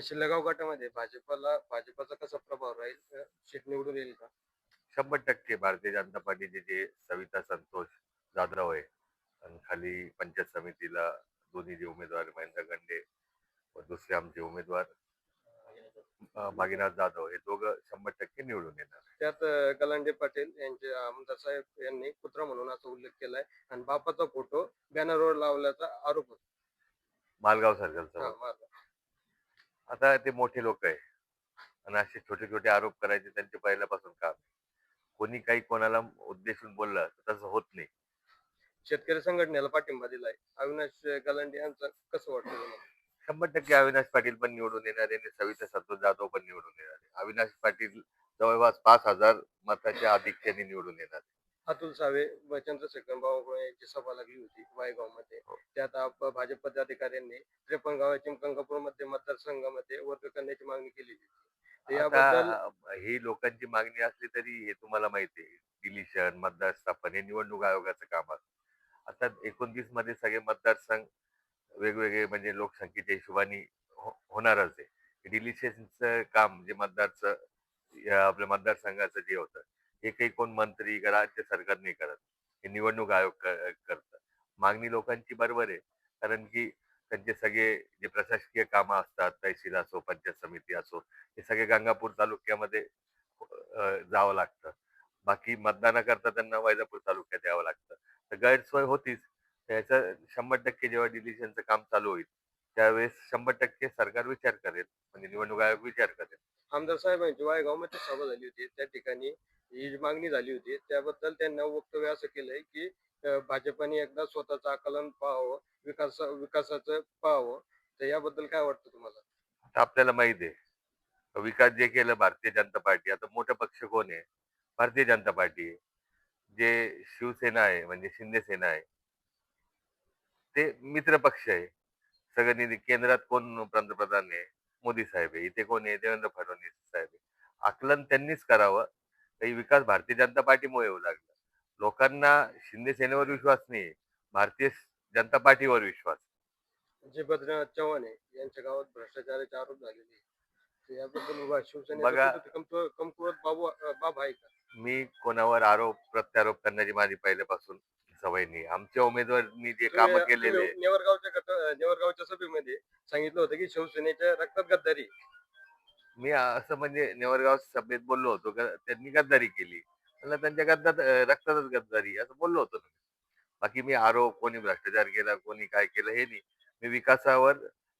शिल्लगाव गटामध्ये भाजपाचा कसा प्रभाव राहील? सीट निवडून येईल का? 100% भारतीय जनता पार्टीचे जे सविता संतोष जाधव आहे आणि खाली पंचायत समितीला दोन्ही जे उमेदवार महेंद्र गंडे व दुसरे आमचे उमेदवार भागीनाथ जाधव हे दोघं 100% निवडून येणार. त्यात गलांडे पाटील यांचे आमदार साहेब यांनी कुत्रा म्हणून असा उल्लेख केलाय आणि बापाचा फोटो बॅनरवर लावल्याचा आरोप होता. मालगाव सर्कलचा. मारला. आता ते मोठे लोक आहे आणि असे छोटे छोटे आरोप करायचे त्यांचे पहिल्यापासून काम आहे. कोणी काही कोणाला उद्देशून बोललं तर तसं होत नाही. शेतकरी संघटनेला पाठिंबा दिलाय. अविनाश गलांडे यांचं कसं वाटतं तुम्हाला? 100% अविनाश पाटील पण निवडून येणार आहे आणि सविता संतोष जाधव पण निवडून येणार आहे. अविनाश पाटील जवळपास 5,000 मताच्या आधिक्याने निवडून येणार. अतुल सावे व चंद्रशेखर बावनकुळे यांची सभा लागली होती वायगावमध्ये. त्यात भाजप पदाधिकाऱ्यांनी 53 गावाच्या कंकापूरमध्ये मतदारसंघामध्ये वर्ग करण्याची मागणी केली होती. याबद्दल आता ही लोकांची मागणी असली तरी हे तुम्हाला माहिती आहे, डिलिशन मतदार स्थापन हे निवडणूक आयोगाचं काम असतं. आता 29 मध्ये सगळे मतदारसंघ वेगवेगळे म्हणजे लोकसंख्येच्या हिशोबाने होणारच आहे. डिलिशनचं काम जे आपल्या मतदारसंघाचं जे होतं हे काही कोण मंत्री का राज्य सरकार नाही करत, हे निवडणूक आयोग करतं. मागणी लोकांची बरोबर आहे, कारण की त्यांचे सगळे जे प्रशासकीय कामं असतात, तहसील असो पंचायत समिती असो, हे सगळे गंगापूर तालुक्यामध्ये जावं लागतं. बाकी मतदानाकरता त्यांना वैजापूर तालुक्यात यावं लागतं. तर गैरसोय होतीच. त्याचं 100% जेव्हा डिलिशनचं काम चालू होईल त्यावेळेस 100% सरकार विचार करेल, म्हणजे निवडणूक आयोग विचार करेल. आमदार साहेबांची वायगावमध्ये सभा झाली होती. त्या ठिकाणी ही जी मागणी झाली होती त्याबद्दल त्यांनी वक्तव्य असं केलंय की भाजपने एकदा स्वतःचं आकलन पाहावं, विकासाचं पाहावं. तर याबद्दल काय वाटतं तुम्हाला? आता आपल्याला माहित आहे विकास जे केलं भारतीय जनता पार्टी, आता मोठा पक्ष कोण आहे? भारतीय जनता पार्टी आहे. जे शिवसेना आहे म्हणजे शिंदे सेना आहे ते मित्र पक्ष आहे. सगळं निधी केंद्रात कोण पंतप्रधान आहे? मोदी साहेब आहे. इथे कोण आहे? देवेंद्र फडणवीस साहेब आहे. आकलन त्यांनीच करावं. काही विकास भारतीय जनता पार्टीमुळे होऊ लागला. लोकांना शिंदे सेनेवर विश्वास नाही, भारतीय जनता पार्टीवर विश्वास. जे बद्रीनाथ चव्हाण आहे यांच्या गावात भ्रष्टाचाराचे आरोप झालेले आहे. तर याबद्दल बघा, शिवसेनेचा कमकुवत बाब आहे का? मी कोणावर आरोप प्रत्यारोप करण्याची माझी पहिल्यापासून सवय नाही. आमच्या उमेदवारांनी जे तुम्ही काम तुम्ही केलेले, नेवरगावच्या सभेमध्ये सांगितलं होतं की शिवसेनेच्या रक्तात गद्दारी आहे. मी असं म्हणजे नेवरगाव सभेत बोललो होतो का त्यांनी गद्दारी केली, त्यांना त्यांच्या रक्तातच गद्दारी असं बोललो होतो मी. बाकी मी आरोप कोणी भ्रष्टाचार केला कोणी काय केलं हे नाही. मी विकासावर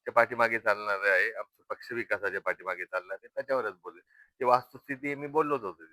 पाठीमागे चालणार आहे, आमचा पक्ष विकासाच्या पाठीमागे चालणार आहे, त्याच्यावरच बोलले. ते वास्तुस्थिती मी बोललोच होतो.